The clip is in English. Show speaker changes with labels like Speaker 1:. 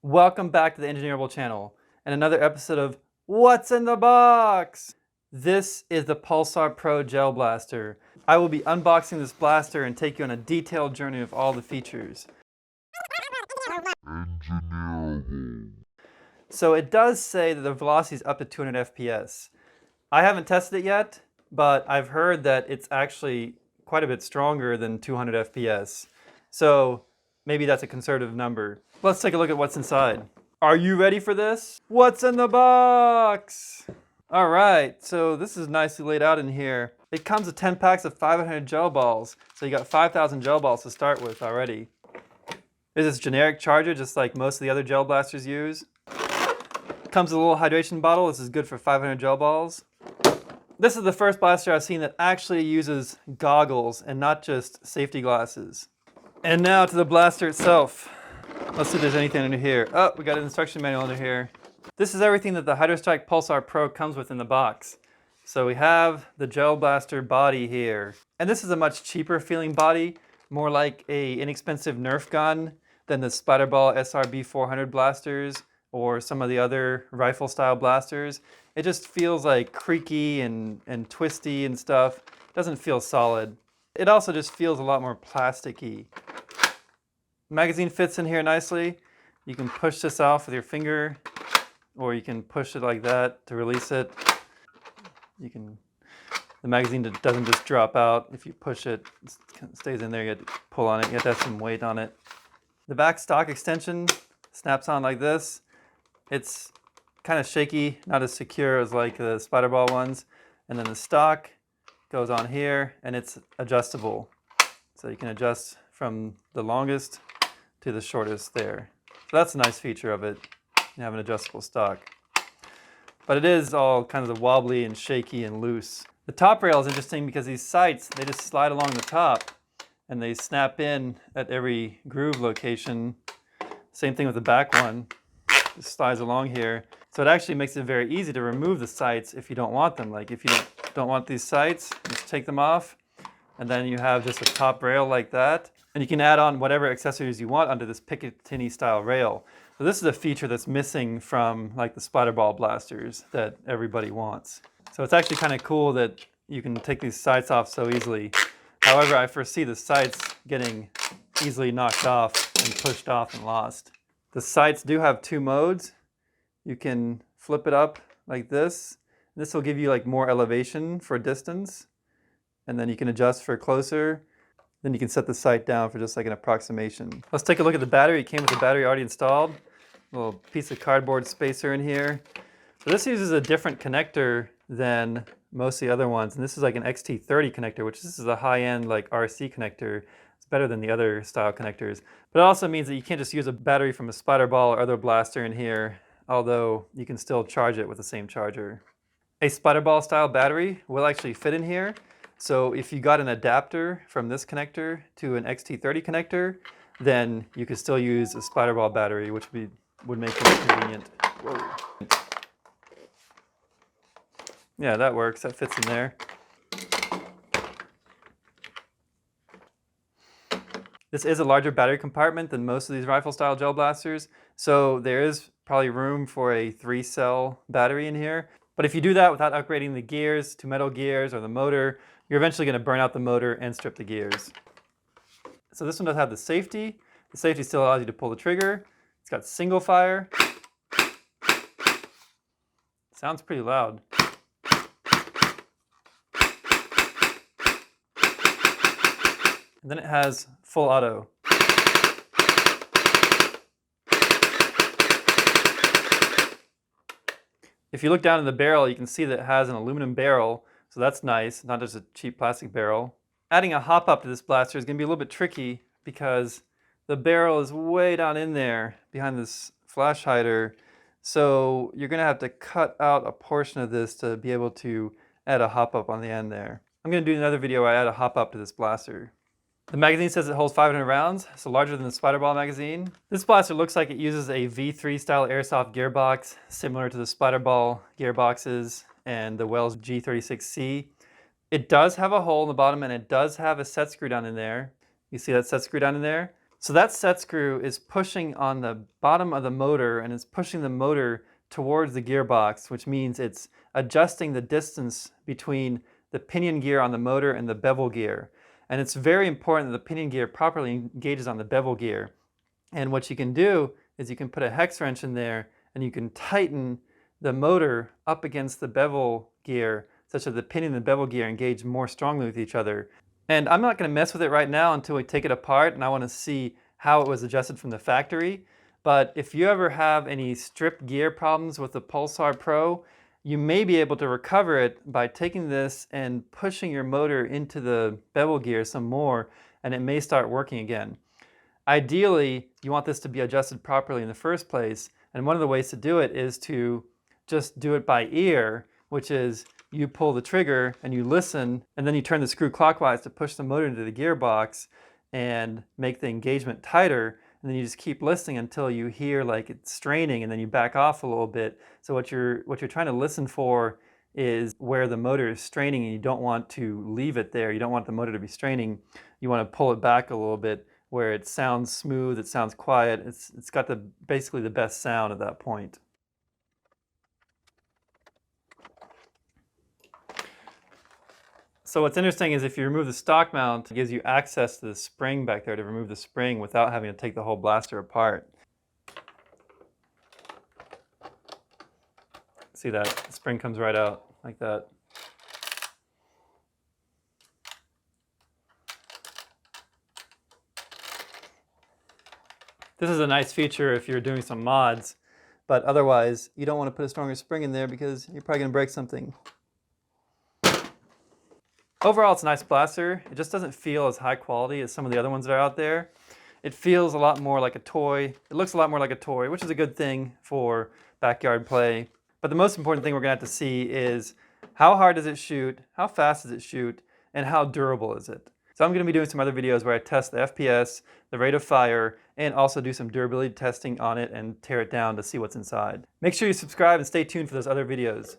Speaker 1: Welcome back to the Engineerable channel and another episode of What's in the Box? This is the Pulsar Pro Gel Blaster. I will be unboxing this blaster and take you on a detailed journey of all the features. So it does say that the velocity is up to 200 FPS. I haven't tested it yet, but I've heard that it's actually quite a bit stronger than 200 FPS. So maybe that's a conservative number. Let's take a look at what's inside. Are you ready for this? What's in the box? All right, so this is nicely laid out in here. It comes with 10 packs of 500 gel balls. So you got 5,000 gel balls to start with already. There's this generic charger, just like most of the other gel blasters use. Comes with a little hydration bottle. This is good for 500 gel balls. This is the first blaster I've seen that actually uses goggles and not just safety glasses. And now to the blaster itself. Let's see if there's anything under here. Oh, we got an instruction manual under here. This is everything that the Hydro Strike Pulsar Pro comes with in the box. So we have the gel blaster body here. And this is a much cheaper feeling body, more like a inexpensive Nerf gun than the Splatrball SRB 400 blasters or some of the other rifle style blasters. It just feels like creaky and twisty and stuff. It doesn't feel solid. It also just feels a lot more plasticky. The magazine fits in here nicely. You can push this off with your finger, or you can push it like that to release it. The magazine doesn't just drop out. If you push it, it stays in there. You have to pull on it. You have to have some weight on it. The back stock extension snaps on like this. It's kind of shaky, not as secure as like the Splatrball ones. And then the stock goes on here, and it's adjustable. So you can adjust from the longest to the shortest there. So that's a nice feature of it. You have an adjustable stock. But it is all kind of wobbly and shaky and loose. The top rail is interesting because these sights, they just slide along the top and they snap in at every groove location. Same thing with the back one. It slides along here. So it actually makes it very easy to remove the sights if you don't want them. Like if you don't want these sights, just take them off. And then you have just a top rail like that. And you can add on whatever accessories you want onto this picatinny style rail. So this is a feature that's missing from like the Splatrball blasters that everybody wants. So it's actually kind of cool that you can take these sights off so easily. However, I foresee the sights getting easily knocked off and pushed off and lost. The sights do have two modes. You can flip it up like this. This will give you like more elevation for distance. And then you can adjust for closer. Then you can set the sight down for just like an approximation. Let's take a look at the battery. It came with the battery already installed. A little piece of cardboard spacer in here. So this uses a different connector than most of the other ones. And this is like an XT30 connector, which this is a high-end like RC connector. It's better than the other style connectors. But it also means that you can't just use a battery from a Splatrball or other blaster in here, although you can still charge it with the same charger. A Splatrball style battery will actually fit in here. So if you got an adapter from this connector to an XT30 connector, then you could still use a Splatrball battery, which would make it convenient. Whoa. Yeah, that works. That fits in there. This is a larger battery compartment than most of these rifle-style gel blasters, so there is probably room for a 3-cell battery in here. But if you do that without upgrading the gears to metal gears or the motor, you're eventually going to burn out the motor and strip the gears. So this one does have the safety. The safety still allows you to pull the trigger. It's got single fire. Sounds pretty loud. And then it has full auto. If you look down in the barrel, you can see that it has an aluminum barrel, so that's nice, not just a cheap plastic barrel. Adding a hop-up to this blaster is going to be a little bit tricky because the barrel is way down in there behind this flash hider, so you're going to have to cut out a portion of this to be able to add a hop-up on the end there. I'm going to do another video where I add a hop-up to this blaster. The magazine says it holds 500 rounds, so larger than the Splatrball magazine. This blaster looks like it uses a V3 style Airsoft gearbox, similar to the Splatrball gearboxes and the Wells G36C. It does have a hole in the bottom, and it does have a set screw down in there. You see that set screw down in there? So that set screw is pushing on the bottom of the motor and it's pushing the motor towards the gearbox, which means it's adjusting the distance between the pinion gear on the motor and the bevel gear. And it's very important that the pinion gear properly engages on the bevel gear. And what you can do is you can put a hex wrench in there and you can tighten the motor up against the bevel gear such that the pinion and the bevel gear engage more strongly with each other. And I'm not going to mess with it right now until we take it apart and I want to see how it was adjusted from the factory. But if you ever have any strip gear problems with the Pulsar Pro, you may be able to recover it by taking this and pushing your motor into the bevel gear some more, and it may start working again. Ideally, you want this to be adjusted properly in the first place, and one of the ways to do it is to just do it by ear, which is you pull the trigger and you listen, and then you turn the screw clockwise to push the motor into the gearbox and make the engagement tighter, and then you just keep listening until you hear like it's straining, and then you back off a little bit. So what you're trying to listen for is where the motor is straining, and you don't want to leave it there. You don't want the motor to be straining. You want to pull it back a little bit where it sounds smooth, it sounds quiet. It's got basically the best sound at that point. So what's interesting is if you remove the stock mount, it gives you access to the spring back there to remove the spring without having to take the whole blaster apart. See that? The spring comes right out like that. This is a nice feature if you're doing some mods, but otherwise you don't want to put a stronger spring in there because you're probably going to break something. Overall, it's a nice blaster. It just doesn't feel as high quality as some of the other ones that are out there. It feels a lot more like a toy. It looks a lot more like a toy, which is a good thing for backyard play. But the most important thing we're going to have to see is how hard does it shoot, how fast does it shoot, and how durable is it. So I'm going to be doing some other videos where I test the FPS, the rate of fire, and also do some durability testing on it and tear it down to see what's inside. Make sure you subscribe and stay tuned for those other videos.